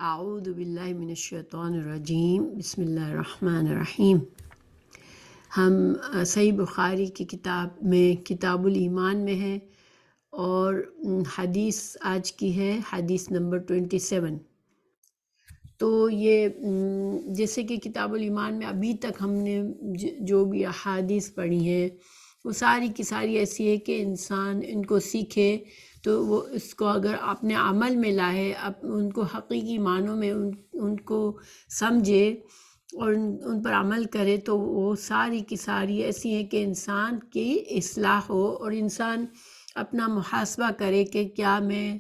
اعوذ باللہ من الشیطان الرجیم، بسم اللہ الرحمن الرحیم۔ ہم صحیح بخاری کی کتاب میں کتاب الایمان میں ہیں اور حدیث آج کی ہے حدیث نمبر 27۔ تو یہ جیسے کہ کتاب الایمان میں ابھی تک ہم نے جو بھی احادیث پڑھی ہیں وہ ساری کی ساری ایسی ہے کہ انسان ان کو سیکھے تو وہ اس کو اگر اپنے عمل میں لائے، ان کو حقیقی معنوں میں ان کو سمجھے اور ان پر عمل کرے تو وہ ساری کی ساری ایسی ہیں کہ انسان کی اصلاح ہو اور انسان اپنا محاسبہ کرے کہ کیا میں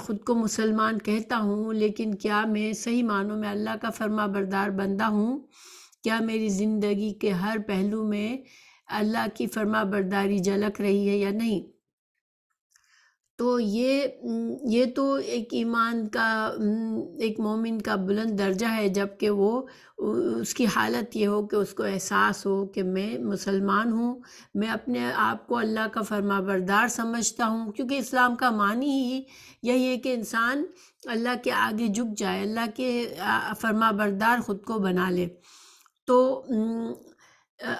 خود کو مسلمان کہتا ہوں، لیکن کیا میں صحیح معنوں میں اللہ کا فرما بردار بندہ ہوں؟ کیا میری زندگی کے ہر پہلو میں اللہ کی فرما برداری جھلک رہی ہے یا نہیں؟ تو یہ تو ایک ایمان کا، ایک مومن کا بلند درجہ ہے، جب کہ وہ اس کی حالت یہ ہو کہ اس کو احساس ہو کہ میں مسلمان ہوں، میں اپنے آپ کو اللہ کا فرما بردار سمجھتا ہوں، کیونکہ اسلام کا معنی ہی یہی ہے کہ انسان اللہ کے آگے جھک جائے، اللہ کے فرما بردار خود کو بنا لے۔ تو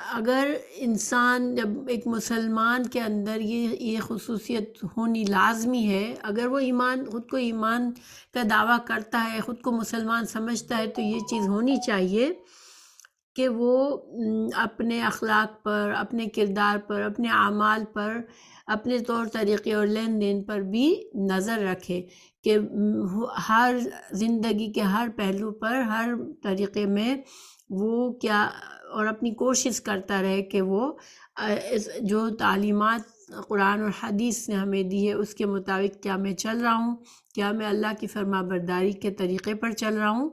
اگر انسان جب ایک مسلمان کے اندر یہ خصوصیت ہونی لازمی ہے، اگر وہ خود کو ایمان کا دعویٰ کرتا ہے، خود کو مسلمان سمجھتا ہے، تو یہ چیز ہونی چاہیے کہ وہ اپنے اخلاق پر، اپنے کردار پر، اپنے اعمال پر، اپنے طور طریقے اور لین دین پر بھی نظر رکھے کہ ہر زندگی کے ہر پہلو پر، ہر طریقے میں وہ کیا، اور اپنی کوشش کرتا رہے کہ وہ جو تعلیمات قرآن اور حدیث نے ہمیں دی ہے اس کے مطابق کیا میں چل رہا ہوں، کیا میں اللہ کی فرما برداری کے طریقے پر چل رہا ہوں،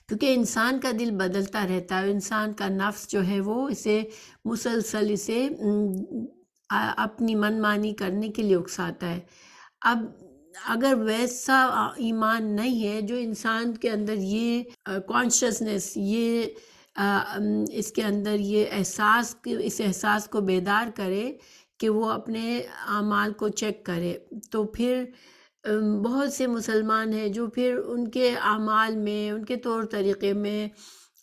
کیونکہ انسان کا دل بدلتا رہتا ہے، انسان کا نفس جو ہے وہ مسلسل اسے اپنی من مانی کرنے کے لیے اکساتا ہے۔ اب اگر ویسا ایمان نہیں ہے جو انسان کے اندر یہ کانشسنس، یہ اس کے اندر یہ اس احساس کو بیدار کرے کہ وہ اپنے اعمال کو چیک کرے، تو پھر بہت سے مسلمان ہیں جو پھر ان کے اعمال میں، ان کے طور طریقے میں،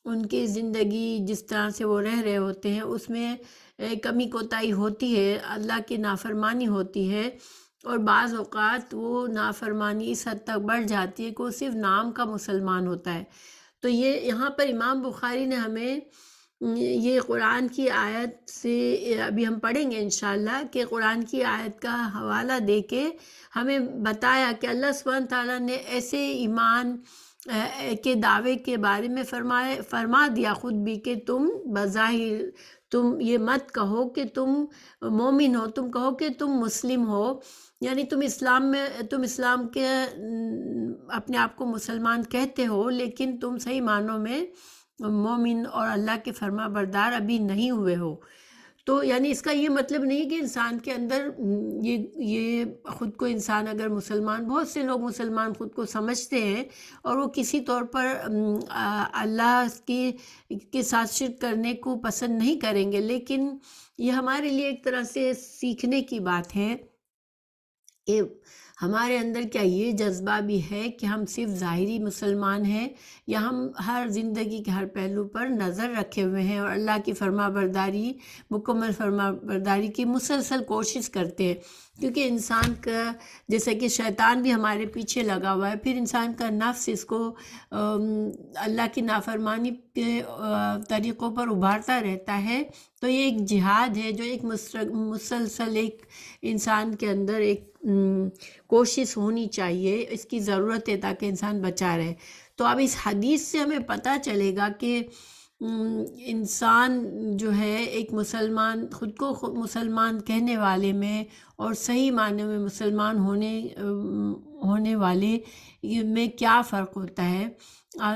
ان کی زندگی جس طرح سے وہ رہ رہے ہوتے ہیں اس میں کمی کوتاہی ہوتی ہے، اللہ کی نافرمانی ہوتی ہے، اور بعض اوقات وہ نافرمانی اس حد تک بڑھ جاتی ہے کہ وہ صرف نام کا مسلمان ہوتا ہے۔ تو یہاں پر امام بخاری نے ہمیں یہ قرآن کی آیت سے ابھی ہم پڑھیں گے انشاءاللہ کہ قرآن کی آیت کا حوالہ دے کے ہمیں بتایا کہ اللہ سبحانہ تعالیٰ نے ایسے ایمان کے دعوے کے بارے میں فرما دیا خود بھی کہ تم بظاہر تم یہ مت کہو کہ تم مومن ہو، تم کہو کہ تم مسلم ہو، یعنی تم اسلام کے اپنے آپ کو مسلمان کہتے ہو، لیکن تم صحیح معنوں میں مومن اور اللہ کے فرما بردار ابھی نہیں ہوئے ہو۔ تو یعنی اس کا یہ مطلب نہیں کہ انسان کے اندر یہ خود کو انسان اگر مسلمان، بہت سے لوگ مسلمان خود کو سمجھتے ہیں اور وہ کسی طور پر اللہ کے ساتھ شرک کرنے کو پسند نہیں کریں گے، لیکن یہ ہمارے لیے ایک طرح سے سیکھنے کی بات ہے کہ ہمارے اندر کیا یہ جذبہ بھی ہے کہ ہم صرف ظاہری مسلمان ہیں، یا ہم ہر زندگی کے ہر پہلو پر نظر رکھے ہوئے ہیں اور اللہ کی فرما برداری، مکمل فرما برداری کی مسلسل کوشش کرتے ہیں، کیونکہ انسان کا جیسا کہ شیطان بھی ہمارے پیچھے لگا ہوا ہے، پھر انسان کا نفس اس کو اللہ کی نافرمانی کے طریقوں پر ابھارتا رہتا ہے۔ تو یہ ایک جہاد ہے جو ایک مسلسل ایک انسان کے اندر ایک کوشش ہونی چاہیے، اس کی ضرورت ہے تاکہ انسان بچا رہے۔ تو اب اس حدیث سے ہمیں پتہ چلے گا کہ انسان جو ہے ایک مسلمان، خود کو مسلمان کہنے والے میں اور صحیح معنی میں مسلمان ہونے والے میں کیا فرق ہوتا ہے۔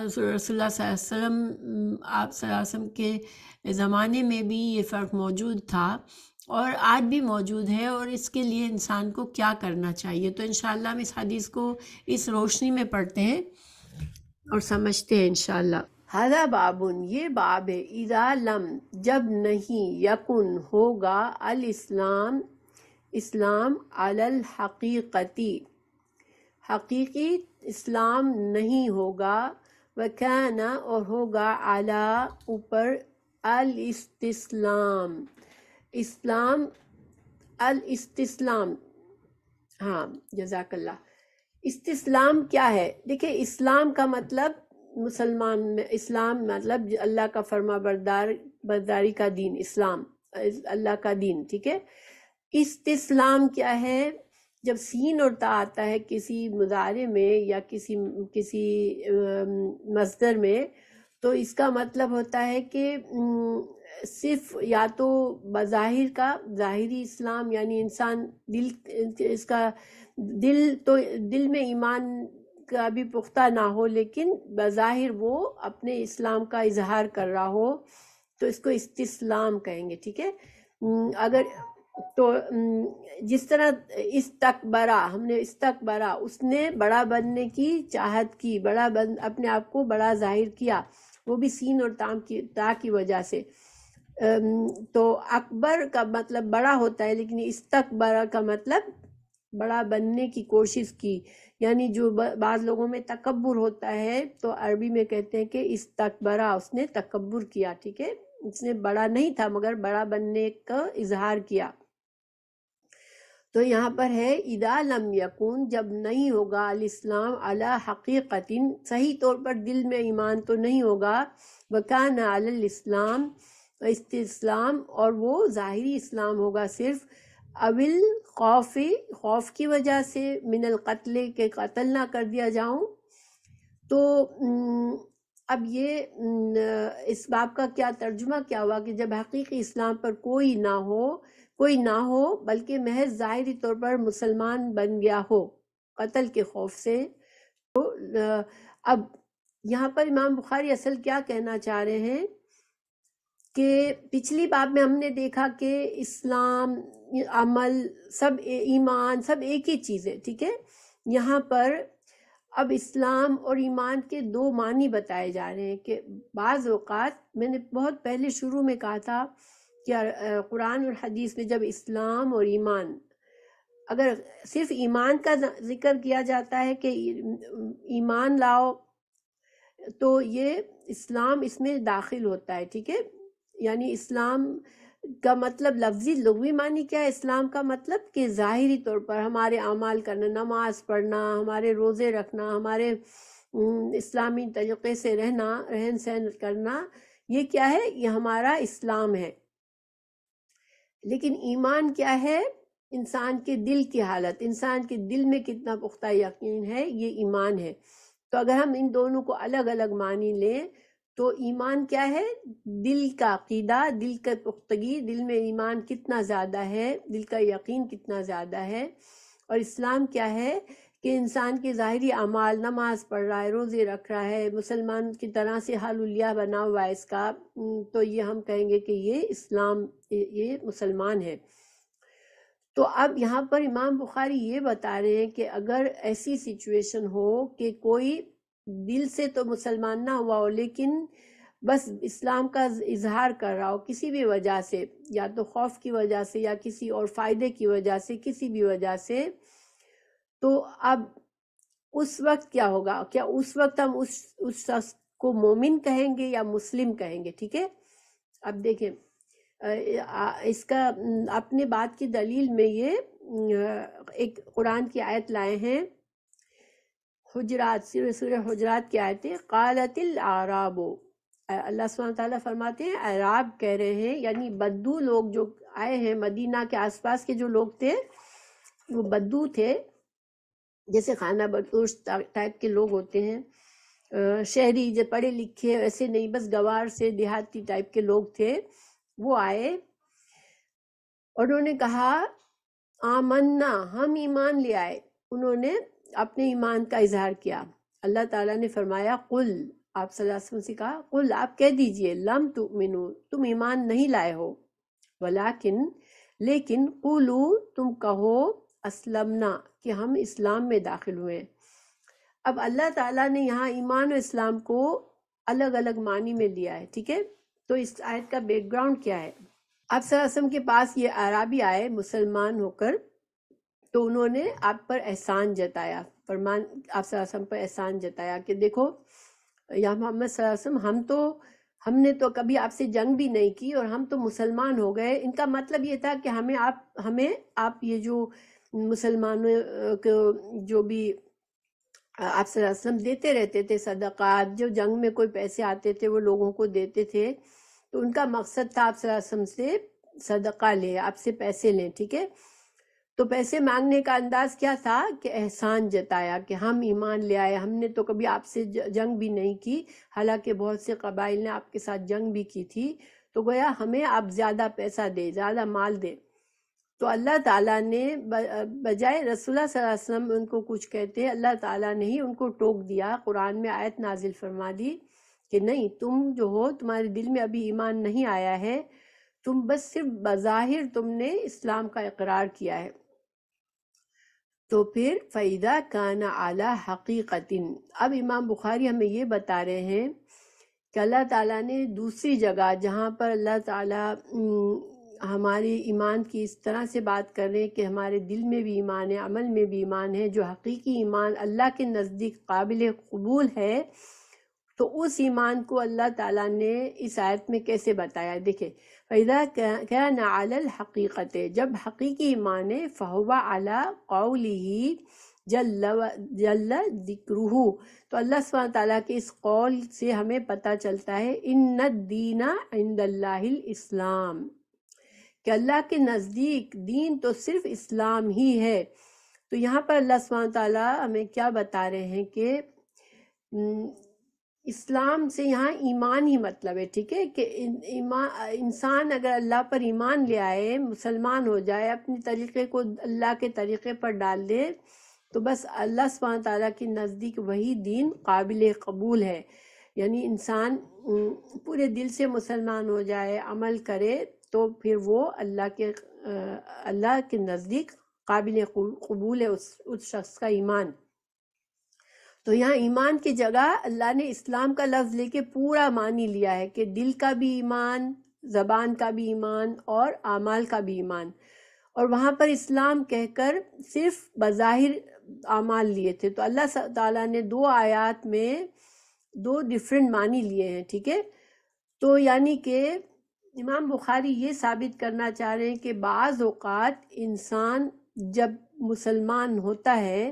رسول اللہ صلی اللہ علیہ وسلم، آپ صلی اللہ علیہ وسلم کے زمانے میں بھی یہ فرق موجود تھا اور آج بھی موجود ہے، اور اس کے لیے انسان کو کیا کرنا چاہیے۔ تو انشاءاللہ ہم اس حدیث کو اس روشنی میں پڑھتے ہیں اور سمجھتے ہیں انشاءاللہ۔ ھذا باب، یہ باب ہے، اذا لم، جب نہیں، یکن، ہوگا، الاسلام، اسلام، علی الحقیقتی، حقیقی اسلام نہیں ہوگا، وکان اور ہوگا اعلیٰ اوپر، الاستسلام اسلام، الاستسلام، ہاں جزاک اللہ۔ استسلام کیا ہے؟ دیکھیں اسلام کا مطلب مسلمان میں، اسلام مطلب اللہ کا فرما برداری کا دین، اسلام اللہ کا دین، ٹھیک ہے۔ استسلام کیا ہے؟ جب سین اور تا آتا ہے کسی مضارع میں یا کسی مصدر میں، تو اس کا مطلب ہوتا ہے کہ صرف یا تو بظاہر کا ظاہری اسلام، یعنی انسان اس کا دل میں ایمان کا بھی پختہ نہ ہو، لیکن بظاہر وہ اپنے اسلام کا اظہار کر رہا ہو، تو اس کو استسلام کہیں گے، ٹھیک ہے۔ اگر تو جس طرح استکبرا، ہم نے استکبرا، اس نے بڑا بننے کی چاہت کی، اپنے آپ کو بڑا ظاہر کیا، وہ بھی سین اور تا کی وجہ سے۔ تو اکبر کا مطلب بڑا ہوتا ہے، لیکن استکبرا کا مطلب بڑا بننے کی کوشش کی، یعنی جو بعض لوگوں میں تکبر ہوتا ہے تو عربی میں کہتے ہیں کہ استکبرا، اس نے تکبر کیا، ٹھیک ہے، اس نے بڑا نہیں تھا مگر بڑا بننے کا اظہار کیا۔ تو یہاں پر ہے اذا لم یکن، جب نہیں ہوگا، الاسلام علی حقیقت، صحیح طور پر دل میں ایمان تو نہیں ہوگا، وکان علی الاسلام، استسلام، اور وہ ظاہری اسلام ہوگا صرف، اول خوف کی وجہ سے، من القتل، کہ قتل نہ کر دیا جاؤں۔ تو اب یہ اس باب کا کیا ترجمہ کیا ہوا کہ جب حقیقی اسلام پر کوئی نہ ہو بلکہ محض ظاہری طور پر مسلمان بن گیا ہو قتل کے خوف سے۔ تو اب یہاں پر امام بخاری اصل کیا کہنا چاہ رہے ہیں کہ پچھلی باب میں ہم نے دیکھا کہ اسلام، عمل، سب ایمان، سب ایک ہی چیز ہے، ٹھیک ہے۔ یہاں پر اب اسلام اور ایمان کے دو معنی بتائے جا رہے ہیں کہ بعض اوقات، میں نے بہت پہلے شروع میں کہا تھا کہ قرآن اور حدیث میں جب اسلام اور ایمان، اگر صرف ایمان کا ذکر کیا جاتا ہے کہ ایمان لاؤ، تو یہ اسلام اس میں داخل ہوتا ہے، ٹھیک ہے۔ یعنی اسلام کا مطلب لفظی لغوی معنی کیا ہے؟ اسلام کا مطلب کہ ظاہری طور پر ہمارے اعمال کرنا، نماز پڑھنا، ہمارے روزے رکھنا، ہمارے اسلامی طریقے سے رہنا، رہن سہن کرنا، یہ کیا ہے؟ یہ ہمارا اسلام ہے۔ لیکن ایمان کیا ہے؟ انسان کے دل کی حالت، انسان کے دل میں کتنا پختہ یقین ہے، یہ ایمان ہے۔ تو اگر ہم ان دونوں کو الگ الگ معنی لیں تو ایمان کیا ہے؟ دل کا عقیدہ، دل کا پختگی، دل میں ایمان کتنا زیادہ ہے، دل کا یقین کتنا زیادہ ہے۔ اور اسلام کیا ہے کہ انسان کے ظاہری اعمال، نماز پڑھ رہا ہے، روزے رکھ رہا ہے، مسلمان کی طرح سے حال الیا بنا ہوا ہے اس کا، تو یہ ہم کہیں گے کہ یہ اسلام، یہ مسلمان ہے۔ تو اب یہاں پر امام بخاری یہ بتا رہے ہیں کہ اگر ایسی سچویشن ہو کہ کوئی دل سے تو مسلمان نہ ہوا ہو لیکن بس اسلام کا اظہار کر رہا ہو کسی بھی وجہ سے، یا تو خوف کی وجہ سے یا کسی اور فائدے کی وجہ سے، کسی بھی وجہ سے، تو اب اس وقت کیا ہوگا؟ کیا اس وقت ہم اس شخص کو مومن کہیں گے یا مسلم کہیں گے؟ ٹھیک ہے۔ اب دیکھیں اس کا اپنے بات کی دلیل میں یہ ایک قرآن کی آیت لائے ہیں، حجرات، سورہ حجرات کی آیت ہے، قالت الاعراب، اللہ سبحانہ تعالیٰ فرماتے ہیں اعراب کہہ رہے ہیں، یعنی بدو لوگ جو آئے ہیں، مدینہ کے آس پاس کے جو لوگ تھے وہ بدو تھے، جیسے خانہ بدوش ٹائپ کے لوگ ہوتے ہیں، شہری جو پڑھے لکھے ایسے نہیں، بس گوار سے دیہاتی ٹائپ کے لوگ تھے، وہ آئے اور انہوں نے کہا آمنا، ہم ایمان لے آئے، انہوں نے اپنے ایمان کا اظہار کیا۔ اللہ تعالیٰ نے فرمایا قل، آپ صلی اللہ علیہ وسلم سے کہا قل، آپ کہہ دیجئے لم تؤمنو، تم ایمان نہیں لائے ہو، لیکن قولو، تم کہو اسلمنا، کہ ہم اسلام میں داخل ہوئے۔ اب اللہ تعالیٰ نے یہاں ایمان و اسلام کو الگ الگ معنی میں لیا ہے، ٹھیک ہے۔ تو اس آیت کا بیک گراؤنڈ کیا ہے؟ آپ صلی اللہ علیہ وسلم کے پاس یہ اعرابی آئے مسلمان ہو کر، تو انہوں نے آپ پر احسان جتایا، فرمان آپ صلی اللہ علیہ وسلم پر احسان جتایا کہ دیکھو یا محمد صلی اللہ علیہ وسلم ہم نے تو کبھی آپ سے جنگ بھی نہیں کی اور ہم تو مسلمان ہو گئے. ان کا مطلب یہ تھا کہ ہمیں آپ یہ جو مسلمانوں کو جو بھی آپ صلی اللہ علیہ وسلم دیتے رہتے تھے صدقات، جو جنگ میں کوئی پیسے آتے تھے وہ لوگوں کو دیتے تھے، تو ان کا مقصد تھا آپ صلی اللہ علیہ وسلم سے صدقہ لیں، آپ سے پیسے لیں. ٹھیک ہے، تو پیسے مانگنے کا انداز کیا تھا کہ احسان جتایا کہ ہم ایمان لے آئے، ہم نے تو کبھی آپ سے جنگ بھی نہیں کی، حالانکہ بہت سے قبائل نے آپ کے ساتھ جنگ بھی کی تھی، تو گویا ہمیں آپ زیادہ پیسہ دے، زیادہ مال دے. تو اللہ تعالیٰ نے بجائے رسول اللہ صلی اللہ علیہ وسلم ان کو کچھ کہتے، اللہ تعالیٰ نے ہی ان کو ٹوک دیا، قرآن میں آیت نازل فرما دی کہ نہیں، تم جو ہو تمہارے دل میں ابھی ایمان نہیں آیا ہے، تم بس صرف بظاہر تم نے اسلام کا اقرار کیا ہے. تو پھر فَإِذَا كَانَ عَلَى حَقِيقَةٍ، اب امام بخاری ہمیں یہ بتا رہے ہیں کہ اللہ تعالیٰ نے دوسری جگہ جہاں پر اللہ تعالیٰ ہماری ایمان کی اس طرح سے بات کر رہے ہیں کہ ہمارے دل میں بھی ایمان ہے، عمل میں بھی ایمان ہے، جو حقیقی ایمان اللہ کے نزدیک قابل قبول ہے، تو اس ایمان کو اللہ تعالیٰ نے اس آیت میں کیسے بتایا. دیکھیں، فَإِذَا كَانَ عَلَى الْحَقِيقَةِ، جب حقیقی ایمان ہے، فَهُوَ عَلَى قَوْلِهِ جل ذکرہ، تو اللہ سبحانہ تعالیٰ کے اس قول سے ہمیں پتہ چلتا ہے ان الدین عند اللہ الاسلام، کہ اللہ کے نزدیک دین تو صرف اسلام ہی ہے. تو یہاں پر اللہ سبحانہ تعالیٰ ہمیں کیا بتا رہے ہیں کہ اسلام سے یہاں ایمان ہی مطلب ہے. ٹھیک ہے، کہ انسان اگر اللہ پر ایمان لے آئے، مسلمان ہو جائے، اپنے طریقے کو اللہ کے طریقے پر ڈال دے، تو بس اللہ سبحانہ تعالیٰ کے نزدیک وہی دین قابل قبول ہے. یعنی انسان پورے دل سے مسلمان ہو جائے، عمل کرے، تو پھر وہ اللہ کے نزدیک قابل قبول ہے اس شخص کا ایمان. تو یہاں ایمان کی جگہ اللہ نے اسلام کا لفظ لے کے پورا معنی لیا ہے کہ دل کا بھی ایمان، زبان کا بھی ایمان اور اعمال کا بھی ایمان. اور وہاں پر اسلام کہہ کر صرف بظاہر اعمال لیے تھے. تو اللہ تعالیٰ نے 2 آیات میں 2 ڈیفرنٹ معنی لیے ہیں. ٹھیک ہے، تو یعنی کہ امام بخاری یہ ثابت کرنا چاہ رہے ہیں کہ بعض اوقات انسان جب مسلمان ہوتا ہے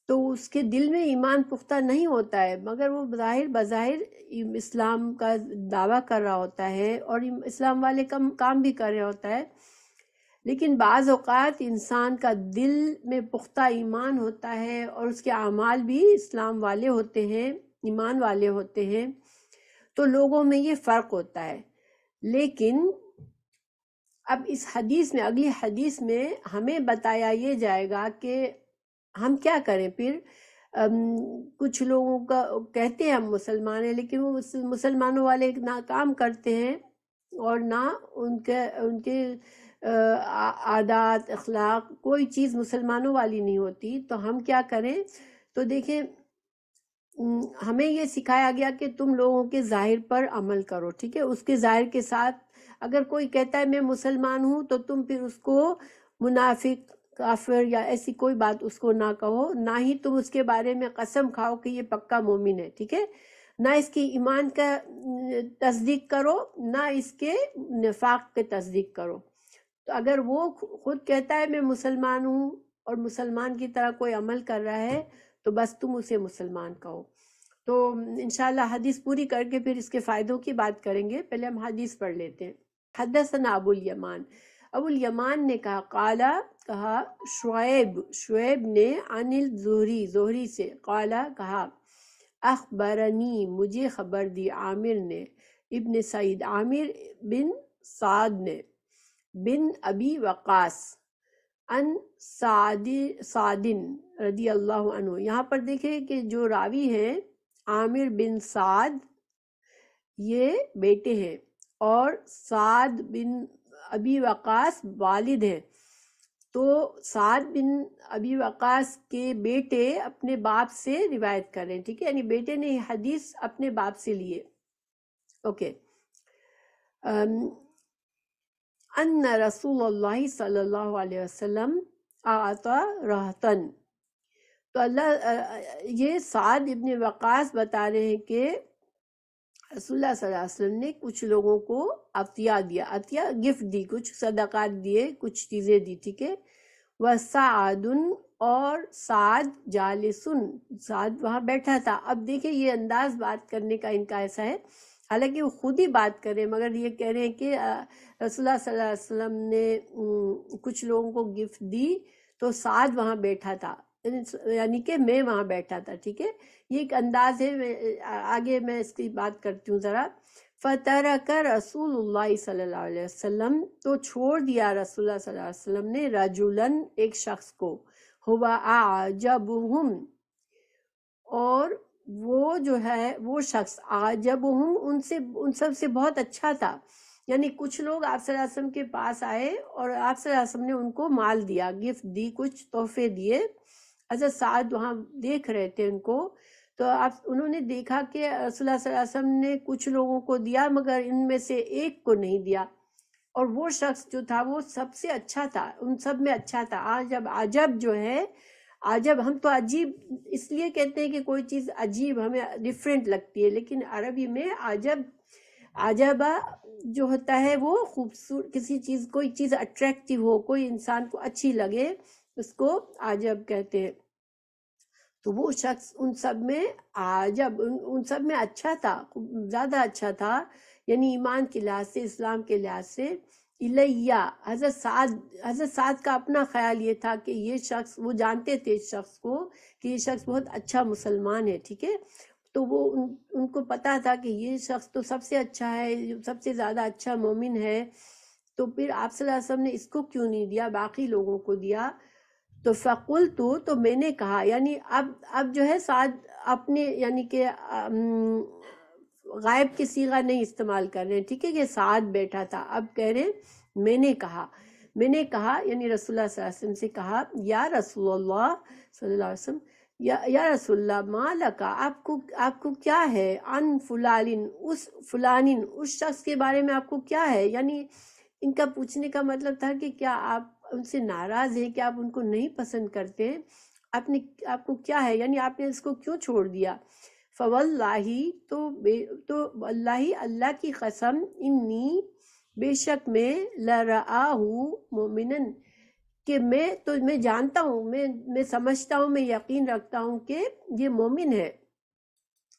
تو اس کے دل میں ایمان پختہ نہیں ہوتا ہے، مگر وہ بظاہر اسلام کا دعویٰ کر رہا ہوتا ہے اور اسلام والے کام بھی کر رہا ہوتا ہے. لیکن بعض اوقات انسان کا دل میں پختہ ایمان ہوتا ہے اور اس کے اعمال بھی اسلام والے ہوتے ہیں، ایمان والے ہوتے ہیں، تو لوگوں میں یہ فرق ہوتا ہے. لیکن اب اس حدیث میں، اگلی حدیث میں ہمیں بتایا یہ جائے گا کہ ہم کیا کریں. پھر کچھ لوگوں کا کہتے ہیں ہم مسلمان ہیں، لیکن وہ مسلمانوں والے نہ کام کرتے ہیں اور نہ ان کے عادات اخلاق کوئی چیز مسلمانوں والی نہیں ہوتی. تو ہم کیا کریں؟ تو دیکھیں، ہمیں یہ سکھایا گیا کہ تم لوگوں کے ظاہر پر عمل کرو. ٹھیک ہے، اس کے ظاہر کے ساتھ اگر کوئی کہتا ہے میں مسلمان ہوں، تو تم پھر اس کو منافق، کافر یا ایسی کوئی بات اس کو نہ کہو، نہ ہی تم اس کے بارے میں قسم کھاؤ کہ یہ پکا مومن ہے. ٹھیک ہے، نہ اس کی ایمان کا تصدیق کرو، نہ اس کے نفاق کے تصدیق کرو. تو اگر وہ خود کہتا ہے میں مسلمان ہوں اور مسلمان کی طرح کوئی عمل کر رہا ہے، تو بس تم اسے مسلمان کہو. تو انشاءاللہ حدیث پوری کر کے پھر اس کے فائدوں کی بات کریں گے. پہلے ہم حدیث پڑھ لیتے ہیں. حدثنا ابو الیمان نے کہا شعیب نے عن الزہری، زہری سے، کہا اخبرنی، مجھے خبر دی، عامر نے، ابن سعید، عامر بن سعد نے، بن ابی وقاص، ان سعد رضی اللہ عنہ. یہاں پر دیکھیں کہ جو راوی ہیں عامر بن سعد، یہ بیٹے ہیں، اور سعد بن ابی وقاص والد ہیں. تو سعد بن ابی وقاص کے بیٹے اپنے باپ سے روایت کر رہے ہیں. ٹھیک ہے، یعنی بیٹے نے حدیث اپنے باپ سے لیے. اوکے. ان رسول اللہ صلی اللہ علیہ وسلم اعطى رہتن، تو یہ سعد ابن وقاص بتا رہے ہیں کہ رسول اللہ صلی اللہ علیہ وسلم نے کچھ لوگوں کو عطیہ دیا، عطیہ گفٹ دی، کچھ صدقات دیے، کچھ چیزیں دی، ٹھیک ہے. وَسَعَدٌ اور سعد جالسن، سعد وہاں بیٹھا تھا. اب دیکھیں یہ انداز بات کرنے کا ان کا ایسا ہے، حالانکہ وہ خود ہی بات کر رہے ہیں مگر یہ کہہ رہے ہیں کہ رسول اللہ صلی اللہ علیہ وسلم نے کچھ لوگوں کو گفٹ دی تو سعد وہاں بیٹھا تھا، یعنی کہ میں وہاں بیٹھا تھا، ٹھیک ہے. یہ ایک انداز ہے، آگے میں اس کی بات کرتی ہوں ذرا. فَتَرَكَ رسول اللہ صلی اللہ علیہ وسلم، تو چھوڑ دیا رسول اللہ صلی اللہ علیہ وسلم نے، رجلاً ایک شخص کو، ہوا اعجبہم، اور وہ جو ہے وہ شخص اعجبہم ان سب سے بہت اچھا تھا. یعنی کچھ لوگ آپ صلی اللہ علیہ وسلم کے پاس آئے اور آپ صلی اللہ علیہ وسلم نے ان کو مال دیا، گفٹ دی، کچھ تحفے دیے. حضرت سعد وہاں دیکھ رہے تھے ان کو، تو انہوں نے دیکھا کہ رسول اللہ صلی اللہ علیہ وسلم نے کچھ لوگوں کو دیا مگر ان میں سے ایک کو نہیں دیا، اور وہ شخص جو تھا وہ سب سے اچھا تھا، ان سب میں اچھا تھا. عجب جو ہے، عجب ہم تو عجیب اس لیے کہتے ہیں کہ کوئی چیز عجیب ہمیں ڈفرینٹ لگتی ہے، لیکن عربی میں عجبہ جو ہوتا ہے وہ خوبصورت، کسی چیز، کوئی چیز اٹریکٹیو ہو، کوئی انسان کو اچھی لگے، اس کو عجب کہتے ہیں. تو وہ شخص ان سب میں عجب، ان سب میں اچھا تھا، زیادہ اچھا تھا، یعنی ایمان کے لحاظ سے، اسلام کے لحاظ سے. الیہ، حضرت سعد کا اپنا خیال یہ تھا کہ یہ شخص، وہ جانتے تھے اس شخص کو کہ یہ شخص بہت اچھا مسلمان ہے، ٹھیک ہے. تو وہ ان کو پتا تھا کہ یہ شخص تو سب سے اچھا ہے، سب سے زیادہ اچھا مومن ہے، تو پھر آپ صلی اللہ علیہ وسلم نے اس کو کیوں نہیں دیا، باقی لوگوں کو دیا. تو فقلت، تو میں نے کہا، یعنی اب جو ہے سعد اپنے، یعنی کہ غائب کی صیغہ نہیں استعمال کر رہے ہیں، ٹھیک ہے، کہ سعد بیٹھا تھا، اب کہہ رہے ہیں میں نے کہا، یعنی رسول اللہ صلی اللہ علیہ وسلم سے کہا، یا رسول اللہ صلی اللہ علیہ وسلم، یا رسول اللہ، ما لکا، آپ کو کیا ہے، عن فلان، اس شخص کے بارے میں آپ کو کیا ہے. یعنی ان کا پوچھنے کا مطلب تھا کہ کیا آپ ان سے ناراض ہیں، کہ آپ ان کو نہیں پسند کرتے ہیں، آپ کو کیا ہے، یعنی آپ نے اس کو کیوں چھوڑ دیا. فواللہ، تو اللہ کی قسم، انی، بے شک میں، لرآہ مومنن، کہ میں جانتا ہوں، میں سمجھتا ہوں، میں یقین رکھتا ہوں کہ یہ مومن ہے،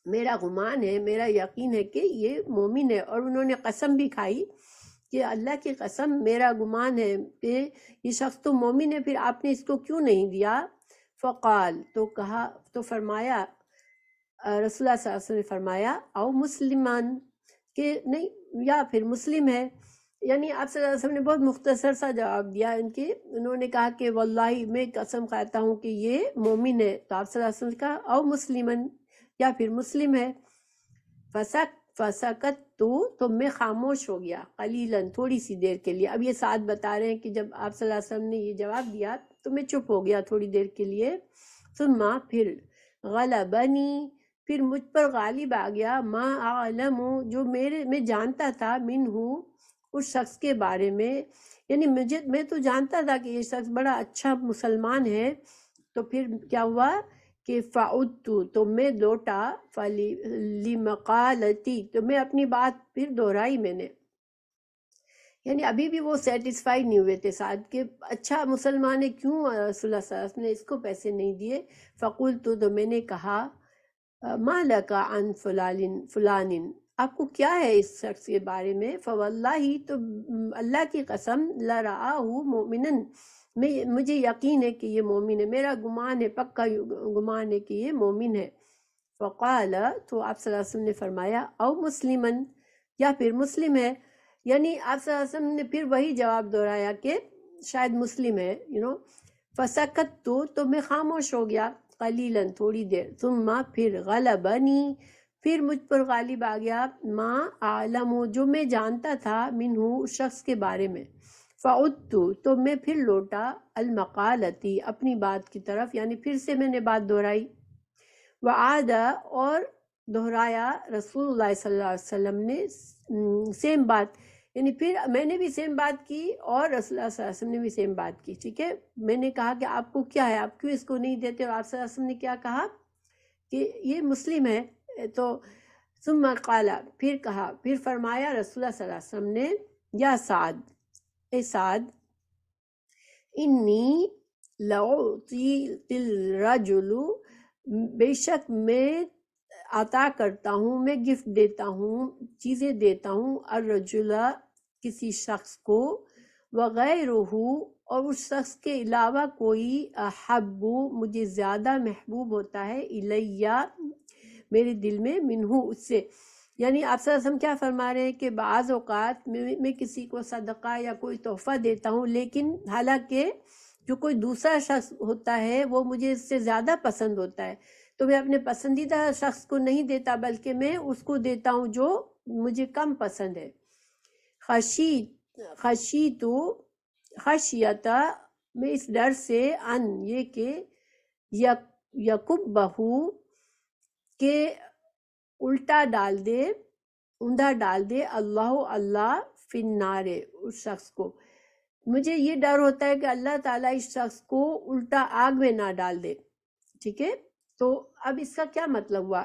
میرا گمان ہے، میرا یقین ہے کہ یہ مومن ہے. اور انہوں نے قسم بھی کھائی کہ اللہ کی قسم، میرا گمان ہے کہ یہ شخص تو مومن ہے، پھر آپ نے اس کو کیوں نہیں دیا. فقال، تو کہا، تو فرمایا، رسول اللہ صلی اللہ علیہ وسلم نے فرمایا، او مسلمان، کہ نہیں، یا پھر مسلم ہے. یعنی آپ صلی اللہ علیہ وسلم نے بہت مختصر سا جواب دیا ان کے. انہوں نے کہا کہ واللہ میں قسم کھاتا ہوں کہ یہ مومن ہے، تو آپ صلی اللہ علیہ وسلم نے کہا او مسلمن، یا پھر مسلم ہے. فسکت، تو میں خاموش ہو گیا، قلیلاً، تھوڑی سی دیر کے لیے. اب یہ سعد بتا رہے ہیں کہ جب آپ صلی اللہ علیہ وسلم نے یہ جواب دیا تو میں چپ ہو گیا تھوڑی دیر کے لیے. ثم، پھر، غلبنی، پھر مجھ پر غالب آ گیا، ما اعلم، جو میں جانتا تھا، منہ، اس شخص کے بارے میں. یعنی میں تو جانتا تھا کہ یہ شخص بڑا اچھا مسلمان ہے. تو پھر کیا ہوا کہ فعدت، تو میں لوٹا، لمقالتی، تو میں اپنی بات پھر دہرائی میں نے. یعنی ابھی بھی وہ سیٹسفائی نہیں ہوئے تھے سعد کہ اچھا مسلمان ہے، کیوں رسول اللہ صلی اللہ علیہ وسلم نے اس کو پیسے نہیں دیے. فقلت، تو میں نے کہا، ما لکا عن فلان، آپ کو کیا ہے اس شخص کے بارے میں. فواللہ، تو اللہ کی قسم، لرآہ مومنن، مجھے یقین ہے کہ یہ مومن ہے، میرا گمان ہے، پکا گمان ہے کہ یہ مومن ہے. فقال، تو آپ صلی اللہ علیہ وسلم نے فرمایا، او مسلمن، یا پھر مسلم ہے. یعنی آپ صلی اللہ علیہ وسلم نے پھر وہی جواب دہرایا کہ شاید مسلم ہے. فسکت، تو میں خاموش ہو گیا، قلیلاً، تھوڑی دیر. ثم، پھر، غلبنی، پھر مجھ پر غالب آ گیا، ما اعلم، جو میں جانتا تھا، منہ، اس شخص کے بارے میں. فعدت، تو میں پھر لوٹا، المقالتی، اپنی بات کی طرف، یعنی پھر سے میں نے بات دہرائی. وعاد، اور دہرایا رسول اللہ صلی اللہ علیہ وسلم نے سیم بات، یعنی پھر میں نے بھی سیم بات کی اور رسول اللہ صلی اللہ علیہ وسلم نے بھی سیم بات کی، ٹھیک ہے. میں نے کہا کہ آپ کو کیا ہے، آپ کیوں اس کو نہیں دیتے، اور آپ صلی اللہ علیہ وسلم نے کیا کہا کہ یہ مسلم ہے. تو ثم قال، پھر کہا، پھر فرمایا رسول اللہ صلی اللہ علیہ وسلم نے، یا سعد، اے سعد، انی لأعطی الرجل، بے شک میں عطا کرتا ہوں، میں گفٹ دیتا ہوں، چیزیں دیتا ہوں، الرجل، کسی شخص کو، وغیرہ، اور اس شخص کے علاوہ کوئی، احب، مجھے زیادہ محبوب ہوتا ہے، الیہ، میرے دل میں، منہ، اس سے. یعنی آپ صلی اللہ علیہ وسلم کیا فرما رہے ہیں کہ بعض اوقات میں کسی کو صدقہ یا کوئی تحفہ دیتا ہوں، لیکن حالانکہ جو کوئی دوسرا شخص ہوتا ہے وہ مجھے اس سے زیادہ پسند ہوتا ہے، تو میں اپنے پسندیدہ شخص کو نہیں دیتا، بلکہ میں اس کو دیتا ہوں جو مجھے کم پسند ہے. خشیت، خشیتا، میں اس ڈر سے، ان، یہ کہ، یکبہ، کہ الٹا ڈال دے، اندھا ڈال دے، اللہ فی النار، اس شخص کو. مجھے یہ ڈر ہوتا ہے کہ اللہ تعالیٰ اس شخص کو الٹا آگ میں نہ ڈال دے، ٹھیک ہے. تو اب اس کا کیا مطلب ہوا؟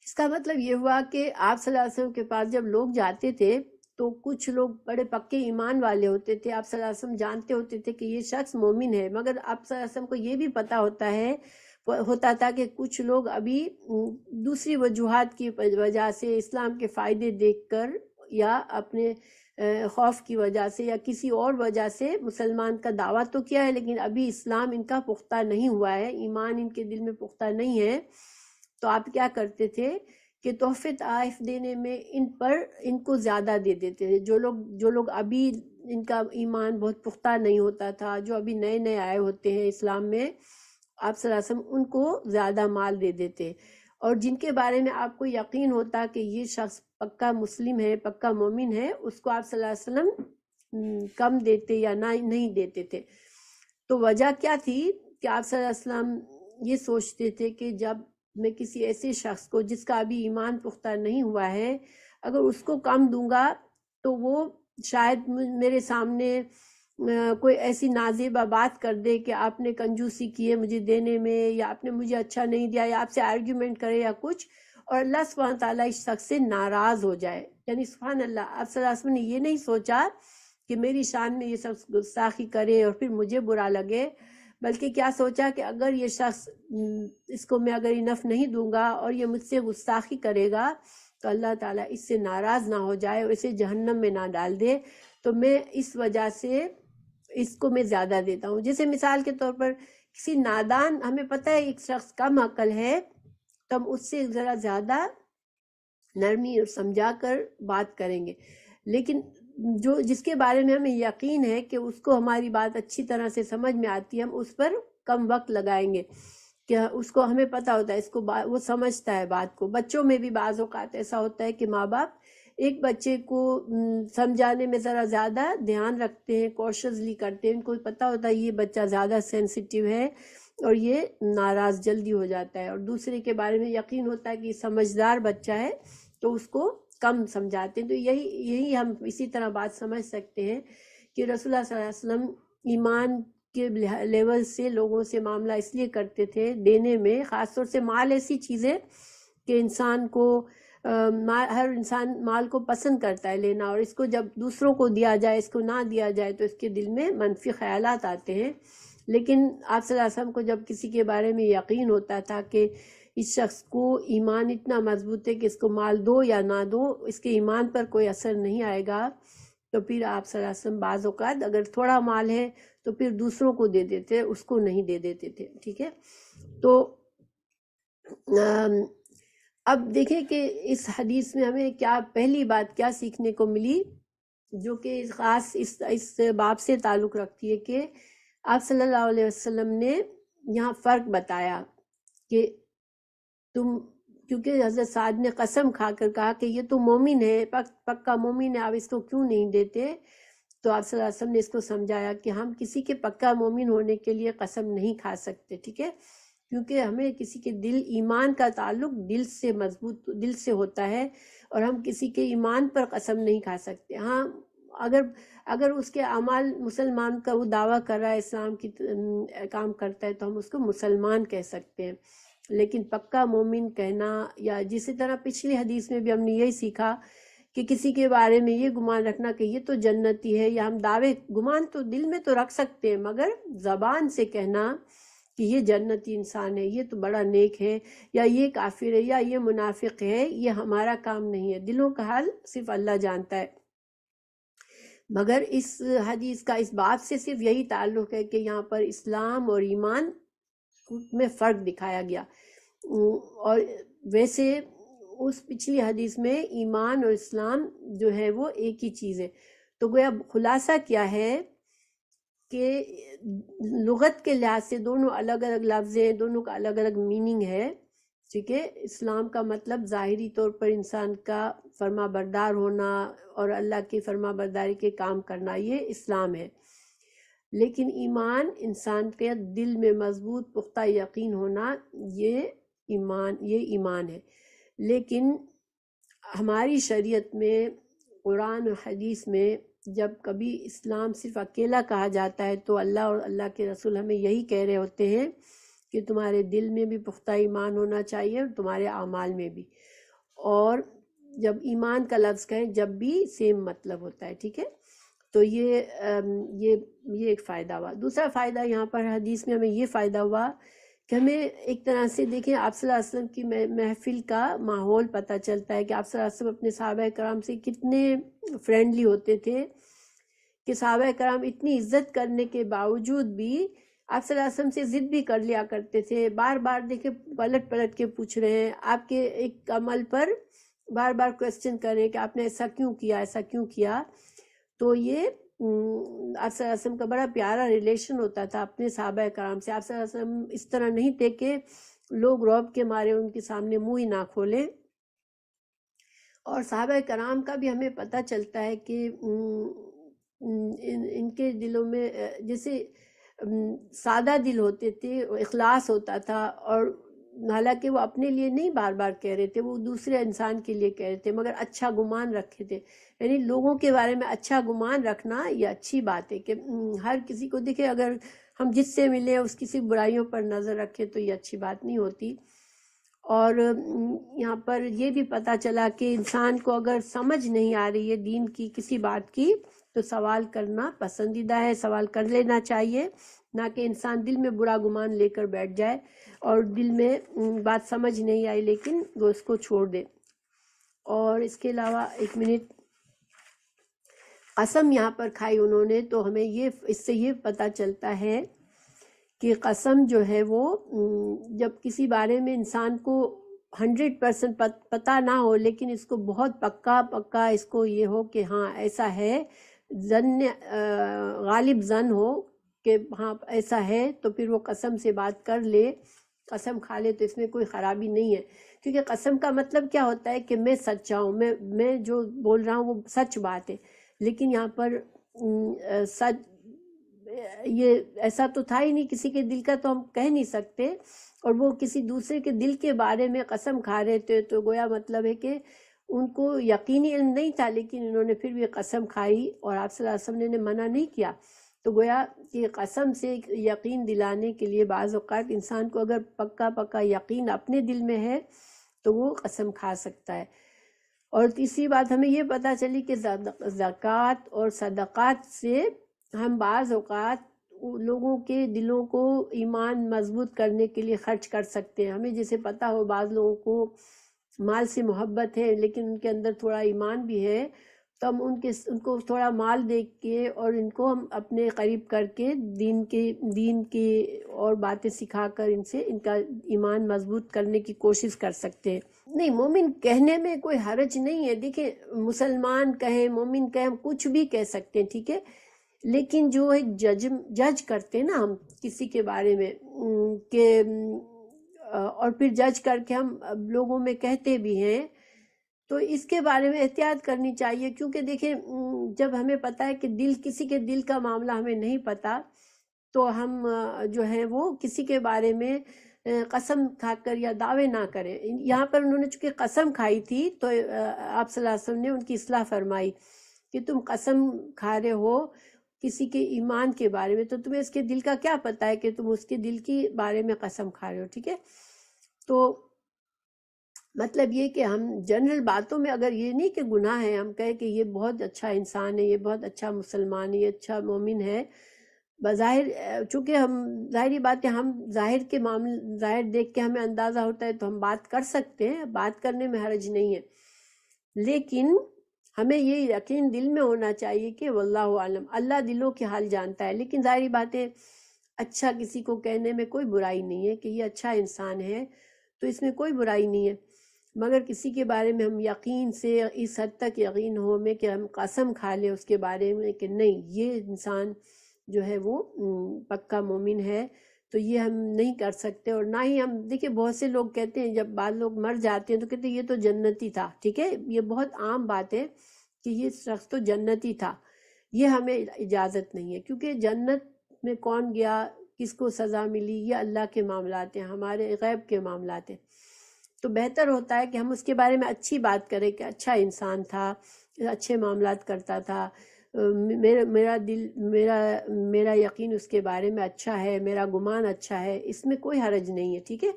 اس کا مطلب یہ ہوا کہ آپ صلی اللہ علیہ وسلم کے پاس جب لوگ جاتے تھے تو کچھ لوگ بڑے پکے ایمان والے ہوتے تھے، آپ صلی اللہ علیہ وسلم جانتے ہوتے تھے کہ یہ شخص مومن ہے، مگر آپ صلی اللہ علیہ وسلم کو یہ بھی پتہ ہوتا تھا کہ کچھ لوگ ابھی دوسری وجوہات کی وجہ سے، اسلام کے فائدے دیکھ کر یا اپنے خوف کی وجہ سے یا کسی اور وجہ سے مسلمان کا دعویٰ تو کیا ہے، لیکن ابھی اسلام ان کا پختہ نہیں ہوا ہے، ایمان ان کے دل میں پختہ نہیں ہے. تو آپ کیا کرتے تھے کہ تحفے تحائف دینے میں ان کو زیادہ دے دیتے تھے. جو لوگ ابھی ان کا ایمان بہت پختہ نہیں ہوتا تھا، جو ابھی نئے نئے آئے ہوتے ہیں اسلام میں، آپ صلی اللہ علیہ وسلم ان کو زیادہ مال دے دیتے. اور جن کے بارے میں آپ کو یقین ہوتا کہ یہ شخص پکا مسلم ہے، پکا مومن ہے، اس کو آپ صلی اللہ علیہ وسلم کم دیتے یا نہیں دیتے تھے. تو وجہ کیا تھی کہ آپ صلی اللہ علیہ وسلم یہ سوچتے تھے کہ جب میں کسی ایسے شخص کو جس کا ابھی ایمان پختہ نہیں ہوا ہے، اگر اس کو کم دوں گا تو وہ شاید میرے سامنے کوئی ایسی نازیبہ بات کر دے کہ آپ نے کنجوسی کی ہے مجھے دینے میں، یا آپ نے مجھے اچھا نہیں دیا، یا آپ سے آرگیومنٹ کرے یا کچھ، اور اللہ سبحانہ تعالیٰ اس شخص سے ناراض ہو جائے. یعنی سبحان اللہ، آپ صلی اللہ علیہ وسلم نے یہ نہیں سوچا کہ میری شان میں یہ شخص گستاخی کرے اور پھر مجھے برا لگے، بلکہ کیا سوچا کہ اگر یہ شخص اس کو میں اگر انف نہیں دوں گا اور یہ مجھ سے گستاخی کرے گا تو اللہ تعالیٰ اس سے ناراض نہ ہو جائے اور اسے جہنم میں نہ ڈال دے، تو میں اس وجہ سے اس کو میں زیادہ دیتا ہوں. جیسے مثال کے طور پر کسی نادان، ہمیں پتہ ہے ایک شخص کم عقل ہے تو ہم اس سے ذرا زیادہ نرمی اور سمجھا کر بات کریں گے، لیکن جس کے بارے میں ہمیں یقین ہے کہ اس کو ہماری بات اچھی طرح سے سمجھ میں آتی ہے، ہم اس پر کم وقت لگائیں گے کہ اس کو ہمیں پتہ ہوتا ہے، اس کو وہ سمجھتا ہے بات کو. بچوں میں بھی بعض اوقات ایسا ہوتا ہے کہ ماں باپ ایک بچے کو سمجھانے میں ذرا زیادہ دھیان رکھتے ہیں، کوششلی کرتے ہیں، ان کو پتہ ہوتا ہے یہ بچہ زیادہ سینسیٹیو ہے اور یہ ناراض جلدی ہو جاتا ہے، اور دوسرے کے بارے میں یقین ہوتا ہے کہ یہ سمجھدار بچہ ہے تو اس کو کم سمجھاتے ہیں. تو یہی ہم اسی طرح بات سمجھ سکتے ہیں کہ رسول اللہ صلی اللہ علیہ وسلم ایمان کے لیول سے لوگوں سے معاملہ اس لیے کرتے تھے دینے میں، خاص طور سے مال ایسی چیز ہے کہ انسان کو ہر انسان مال کو پسند کرتا ہے لینا، اور اس کو جب دوسروں کو دیا جائے، اس کو نہ دیا جائے تو اس کے دل میں منفی خیالات آتے ہیں. لیکن آپ صلی اللہ علیہ وسلم کو جب کسی کے بارے میں یقین ہوتا تھا کہ اس شخص کو ایمان اتنا مضبوط ہے کہ اس کو مال دو یا نہ دو اس کے ایمان پر کوئی اثر نہیں آئے گا، تو پھر آپ صلی اللہ علیہ وسلم بعض اوقات اگر تھوڑا مال ہے تو پھر دوسروں کو دے دیتے، اس کو نہیں دے دیتے تھے. ٹھیک ہے. تو اب دیکھیں کہ اس حدیث میں ہمیں کیا پہلی بات کیا سیکھنے کو ملی، جو کہ خاص اس باب سے تعلق رکھتی ہے کہ آپ صلی اللہ علیہ وسلم نے یہاں فرق بتایا کہ کیونکہ حضرت سعد نے قسم کھا کر کہا کہ یہ تو مومن ہے، پکا مومن ہے، آپ اس کو کیوں نہیں دیتے، تو آپ صلی اللہ علیہ وسلم نے اس کو سمجھایا کہ ہم کسی کے پکا مومن ہونے کے لیے قسم نہیں کھا سکتے. ٹھیک ہے. کیونکہ ہمیں کسی کے دل، ایمان کا تعلق دل سے مضبوط، دل سے ہوتا ہے، اور ہم کسی کے ایمان پر قسم نہیں کھا سکتے۔ ہاں اگر اس کے اعمال مسلمان کا، وہ دعویٰ کر رہا ہے اسلام کی کام کرتا ہے، تو ہم اس کو مسلمان کہہ سکتے ہیں، لیکن پکا مومن کہنا، یا جسی طرح پچھلی حدیث میں بھی ہم نے یہی سیکھا کہ کسی کے بارے میں یہ گمان رکھنا کہ یہ تو جنتی ہے، یا ہم دعوے، گمان تو دل میں تو رکھ سکتے ہیں، مگر زبان سے کہنا کہ یہ جنتی انسان ہے، یہ تو بڑا نیک ہے، یا یہ کافر ہے، یا یہ منافق ہے، یہ ہمارا کام نہیں ہے۔ دلوں کا حال صرف اللہ جانتا ہے۔ مگر اس حدیث کا اس بات سے صرف یہی تعلق ہے کہ یہاں پر اسلام اور ایمان میں فرق دکھایا گیا، اور ویسے اس پچھلی حدیث میں ایمان اور اسلام جو ہے وہ ایک ہی چیز ہے۔ تو گویا خلاصہ کیا ہے کہ لغت کے لحاظ سے دونوں الگ الگ لفظ ہیں، دونوں کا الگ الگ میننگ ہے، ٹھیک ہے۔ اسلام کا مطلب ظاہری طور پر انسان کا فرما بردار ہونا اور اللہ کی فرما برداری کے کام کرنا، یہ اسلام ہے۔ لیکن ایمان انسان کے دل میں مضبوط پختہ یقین ہونا، یہ ایمان ہے۔ لیکن ہماری شریعت میں، قرآن اور حدیث میں جب کبھی اسلام صرف اکیلا کہا جاتا ہے تو اللہ اور اللہ کے رسول ہمیں یہی کہہ رہے ہوتے ہیں کہ تمہارے دل میں بھی پختہ ایمان ہونا چاہیے اور تمہارے اعمال میں بھی۔ اور جب ایمان کا لفظ کہیں جب بھی سیم مطلب ہوتا ہے، ٹھیک ہے۔ تو یہ ایک فائدہ ہوا۔ دوسرا فائدہ یہاں پر حدیث میں ہمیں یہ فائدہ ہوا کہ ہمیں ایک طرح سے دیکھیں آپ صلی اللہ علیہ وسلم کی محفل کا ماحول پتہ چلتا ہے کہ آپ صلی اللہ علیہ وسلم اپنے صحابہ کرام سے کتنے فرینڈلی ہوتے تھے، کہ صحابہ کرام اتنی عزت کرنے کے باوجود بھی آپ صلی اللہ علیہ وسلم سے ضد بھی کر لیا کرتے تھے، بار بار دیکھیں پلٹ کے پوچھ رہے ہیں آپ کے ایک عمل پر، بار بار کوسچن کر رہے ہیں کہ آپ نے ایسا کیوں کیا، ایسا کیوں کیا۔ تو یہ آپ صلی اللہ علیہ وسلم کا بڑا پیارا ریلیشن ہوتا تھا اپنے صحابہ کرام سے۔ آپ صلی اللہ علیہ وسلم اس طرح نہیں تھے کہ لوگ رعب کے مارے ان کے سامنے منہ ہی نہ کھولیں۔ اور صحابہ کرام کا بھی ہمیں پتہ چلتا ہے کہ ان کے دلوں میں جیسے سادہ دل ہوتے تھے، اخلاص ہوتا تھا، اور حالانکہ وہ اپنے لیے نہیں بار بار کہہ رہے تھے، وہ دوسرے انسان کے لیے کہہ رہے تھے، مگر اچھا گمان رکھے تھے۔ یعنی لوگوں کے بارے میں اچھا گمان رکھنا یہ اچھی بات ہے کہ ہر کسی کو دیکھے، اگر ہم جس سے ملیں اس کی صرف برائیوں پر نظر رکھیں تو یہ اچھی بات نہیں ہوتی۔ اور یہاں پر یہ بھی پتہ چلا کہ انسان کو اگر سمجھ نہیں آ رہی ہے دین کی کسی بات کی تو سوال کرنا پسندیدہ ہے، سوال کر لینا چاہیے، نہ کہ انسان دل میں برا گمان لے کر بیٹھ جائے اور دل میں بات سمجھ نہیں آئی لیکن وہ اس کو چھوڑ دے۔ اور اس کے علاوہ ایک منٹ، قسم یہاں پر کھائی انہوں نے، تو ہمیں اس سے یہ پتہ چلتا ہے کہ قسم جو ہے وہ جب کسی بارے میں انسان کو 100% پتہ نہ ہو لیکن اس کو بہت پکا اس کو یہ ہو کہ ہاں ایسا ہے، غالب زن ہو کہ ہاں ایسا ہے، تو پھر وہ قسم سے بات کر لے، قسم کھا لے، تو اس میں کوئی خرابی نہیں ہے۔ کیونکہ قسم کا مطلب کیا ہوتا ہے کہ میں سچا ہوں، میں جو بول رہا ہوں وہ سچ بات ہے۔ لیکن یہاں پر سچ یہ ایسا تو تھا ہی نہیں، کسی کے دل کا تو ہم کہہ نہیں سکتے، اور وہ کسی دوسرے کے دل کے بارے میں قسم کھا رہے تھے، تو گویا مطلب ہے کہ ان کو یقینی علم نہیں تھا لیکن انہوں نے پھر بھی قسم کھائی اور آپ صلی اللہ علیہ وسلم نے منع نہیں کیا۔ تو گویا کہ قسم سے یقین دلانے کے لیے بعض اوقات انسان کو اگر پکا یقین اپنے دل میں ہے تو وہ قسم کھا سکتا ہے۔ اور تیسری بات ہمیں یہ پتہ چلی کہ زکوٰۃ اور صدقات سے ہم بعض اوقات لوگوں کے دلوں کو ایمان مضبوط کرنے کے لیے خرچ کر سکتے ہیں۔ ہمیں جیسے پتہ ہو بعض لوگوں کو مال سے محبت ہے لیکن ان کے اندر تھوڑا ایمان بھی ہے، تو ہم ان کو تھوڑا مال دے کے اور ان کو ہم اپنے قریب کر کے دین کی اور باتیں سکھا کر ان کا ایمان مضبوط کرنے کی کوشش کر سکتے ہیں۔ نہیں، مومن کہنے میں کوئی حرج نہیں ہے۔ دیکھیں، مسلمان کہیں، مومن کہیں، ہم کچھ بھی کہہ سکتے ہیں، ٹھیک ہے، لیکن جو ایک جج کرتے ہیں نا ہم کسی کے بارے میں کہ اور پھر جج کر کے ہم لوگوں میں کہتے بھی ہیں، تو اس کے بارے میں احتیاط کرنی چاہیے۔ کیونکہ دیکھیں جب ہمیں پتہ ہے کہ کسی کے دل کا معاملہ ہمیں نہیں پتہ، تو ہم جو ہے وہ کسی کے بارے میں قسم کھا کر یا دعوے نہ کریں. یہاں پر انہوں نے چونکہ قسم کھائی تھی تو آپ صلی اللہ علیہ وسلم نے ان کی اصلاح فرمائی کہ تم قسم کھا رہے ہو کسی کے ایمان کے بارے میں، تو تمہیں اس کے دل کا کیا پتہ ہے کہ تم اس کے دل کے بارے میں قسم کھا رہے ہو. ٹھیک ہے، تو مطلب یہ کہ ہم جنرل باتوں میں اگر یہ نہیں کہ گناہ ہے، ہم کہیں کہ یہ بہت اچھا انسان ہے، یہ بہت اچھا مسلمان ہے، یہ اچھا مومن ہے، بظاہر چونکہ ہم ظاہری بات ہے، ہم ظاہر کے معاملے ظاہر دیکھ کے ہمیں اندازہ ہوتا ہے تو ہم بات کر سکتے ہیں، بات کرنے میں حرج نہیں ہے، لیکن ہمیں یہ یقین دل میں ہونا چاہیے کہ واللہ عالم، اللہ دلوں کے حال جانتا ہے. لیکن ظاہری بات ہے اچھا کسی کو کہنے میں کوئی برائی نہیں ہے کہ یہ اچھا انسان ہے، تو اس میں کوئی برائی نہیں ہے، مگر کسی کے بارے میں ہم یقین سے اس حد تک یقین ہو میں کہ ہم قسم کھا لیں اس کے بارے میں کہ نہیں یہ انسان جو ہے وہ پکا مومن ہے، تو یہ ہم نہیں کر سکتے. اور نہ ہی ہم دیکھیں بہت سے لوگ کہتے ہیں، جب بعض لوگ مر جاتے ہیں تو کہتے ہیں یہ تو جنتی تھا. ٹھیک ہے، یہ بہت عام بات ہے کہ یہ شخص تو جنتی تھا. یہ ہمیں اجازت نہیں ہے، کیونکہ جنت میں کون گیا، کس کو سزا ملی، یہ اللہ کے معاملات ہیں، ہمارے غیب کے معاملات ہیں. تو بہتر ہوتا ہے کہ ہم اس کے بارے میں اچھی بات کریں کہ اچھا انسان تھا، اچھے معاملات کرتا تھا، میرا دل میرا یقین اس کے بارے میں اچھا ہے، میرا گمان اچھا ہے، اس میں کوئی حرج نہیں ہے. ٹھیک ہے،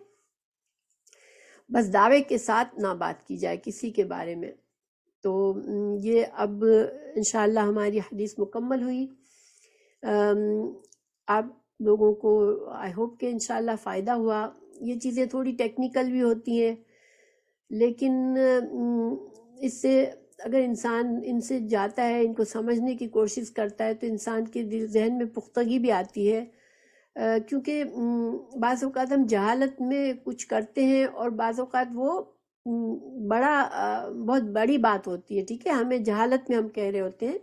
بس دعوے کے ساتھ نہ بات کی جائے کسی کے بارے میں. تو یہ اب انشاءاللہ ہماری حدیث مکمل ہوئی. آپ لوگوں کو آئی ہوپ کہ انشاءاللہ فائدہ ہوا. یہ چیزیں تھوڑی ٹیکنیکل بھی ہوتی ہیں، لیکن اس سے اگر انسان ان سے جاتا ہے، ان کو سمجھنے کی کوشش کرتا ہے، تو انسان کے ذہن میں پختگی بھی آتی ہے. کیونکہ بعض اوقات ہم جہالت میں کچھ کرتے ہیں اور بعض اوقات وہ بہت بڑی بات ہوتی ہے. ٹھیک ہے، ہمیں جہالت میں ہم کہہ رہے ہوتے ہیں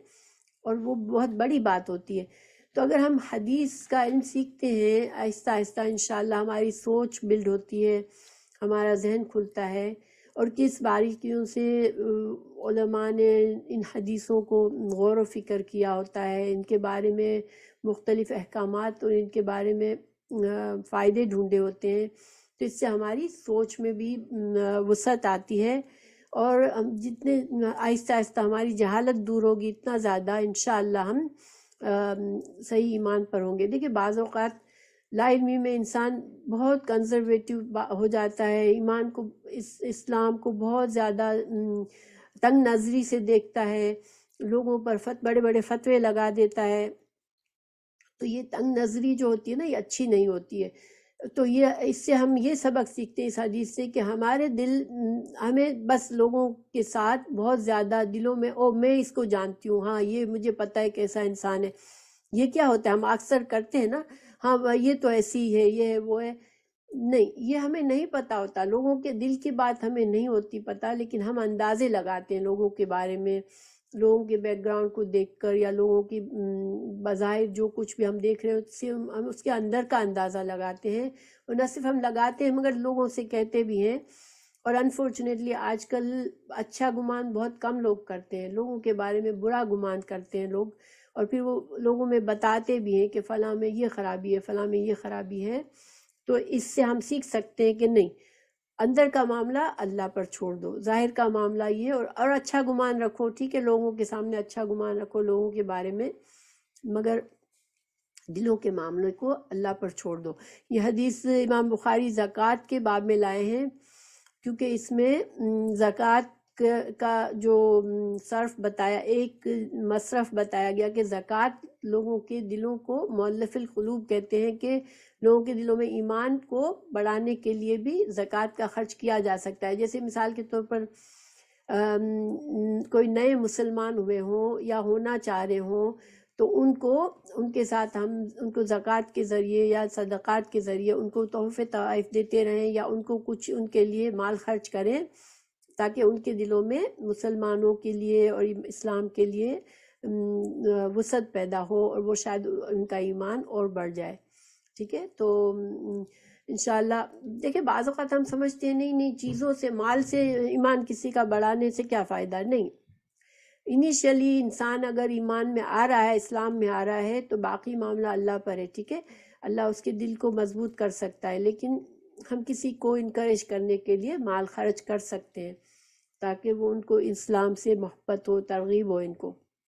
اور وہ بہت بڑی بات ہوتی ہے. تو اگر ہم حدیث کا علم سیکھتے ہیں آہستہ آہستہ، انشاءاللہ ہماری سوچ بلڈ ہوتی ہے، ہمارا ذہن کھلتا ہے، اور کس باریکیوں سے علماء نے ان حدیثوں کو غور و فکر کیا ہوتا ہے، ان کے بارے میں مختلف احکامات اور ان کے بارے میں فائدے ڈھونڈے ہوتے ہیں. تو اس سے ہماری سوچ میں بھی وسعت آتی ہے، اور جتنے آہستہ آہستہ ہماری جہالت دور ہوگی، اتنا زیادہ انشاءاللہ ہم صحیح ایمان پر ہوں گے. دیکھیں بعض اوقات لا علمی میں انسان بہت کنزرویٹو ہو جاتا ہے، ایمان کو اسلام کو بہت زیادہ تنگ نظری سے دیکھتا ہے، لوگوں پر بڑے بڑے فتوے لگا دیتا ہے. تو یہ تنگ نظری جو ہوتی ہے نا، یہ اچھی نہیں ہوتی ہے. تو اس سے ہم یہ سبق سیکھتے ہیں اس حدیث سے کہ ہمارے دل ہمیں بس لوگوں کے ساتھ بہت زیادہ دلوں میں میں اس کو جانتی ہوں، ہاں یہ مجھے پتہ ہے کیسا انسان ہے. یہ کیا ہوتا ہے، ہم اکثر کرتے ہیں نا، ہاں یہ تو ایسی ہے، یہ ہے وہ ہے. نہیں، یہ ہمیں نہیں پتہ ہوتا، لوگوں کے دل کی بات ہمیں نہیں ہوتی پتہ، لیکن ہم اندازے لگاتے ہیں لوگوں کے بارے میں، لوگوں کے بیک گراؤنڈ کو دیکھ کر، یا لوگوں کی بظاہر جو کچھ بھی ہم دیکھ رہے ہیں ہم اس کے اندر کا اندازہ لگاتے ہیں. اور نہ صرف ہم لگاتے ہیں مگر لوگوں سے کہتے بھی ہیں. اور انفارچونیٹلی آج کل اچھا گمان بہت کم لوگ کرتے ہیں، لوگوں کے بارے میں برا گمان کرتے ہیں لوگ، اور پھر وہ لوگوں میں بتاتے بھی ہیں کہ فلاں میں یہ خرابی ہے، فلاں میں یہ خرابی ہے. تو اس سے ہم سیکھ سکتے ہیں کہ نہیں، اندر کا معاملہ اللہ پر چھوڑ دو، ظاہر کا معاملہ یہ، اور اچھا گمان رکھو. ٹھیک ہے، لوگوں کے سامنے اچھا گمان رکھو لوگوں کے بارے میں، مگر دلوں کے معاملے کو اللہ پر چھوڑ دو. یہ حدیث امام بخاری زکوٰۃ کے باب میں لائے ہیں، کیونکہ اس میں زکوٰۃ کا جو صرف بتایا، ایک مصرف بتایا گیا کہ زکوٰۃ لوگوں کے دلوں کو مؤلف القلوب کہتے ہیں، کہ لوگوں کے دلوں میں ایمان کو بڑھانے کے لیے بھی زکوٰۃ کا خرچ کیا جا سکتا ہے. جیسے مثال کے طور پر کوئی نئے مسلمان ہوئے ہوں یا ہونا چاہ رہے ہوں، تو ان کے ساتھ ہم ان کو زکوٰۃ کے ذریعے یا صدقات کے ذریعے ان کو تحفے طوائف دیتے رہیں، یا ان کو کچھ ان کے لیے مال خرچ کریں، تاکہ ان کے دلوں میں مسلمانوں کے لیے اور اسلام کے لیے وسعت پیدا ہو، اور وہ شاید ان کا ایمان اور بڑھ جائے. ٹھیک ہے، تو انشاءاللہ دیکھیں بعض اوقات ہم سمجھتے ہیں نہیں چیزوں سے، مال سے ایمان کسی کا بڑھانے سے کیا فائدہ. نہیں، انیشلی انسان اگر ایمان میں آ رہا ہے، اسلام میں آ رہا ہے، تو باقی معاملہ اللہ پر ہے. ٹھیک ہے، اللہ اس کے دل کو مضبوط کر سکتا ہے، لیکن ہم کسی کو انکریج کرنے کے لیے مال خرچ کر سکتے ہیں تاکہ وہ ان کو اسلام سے محبت ہو، ترغیب ہو ان کو.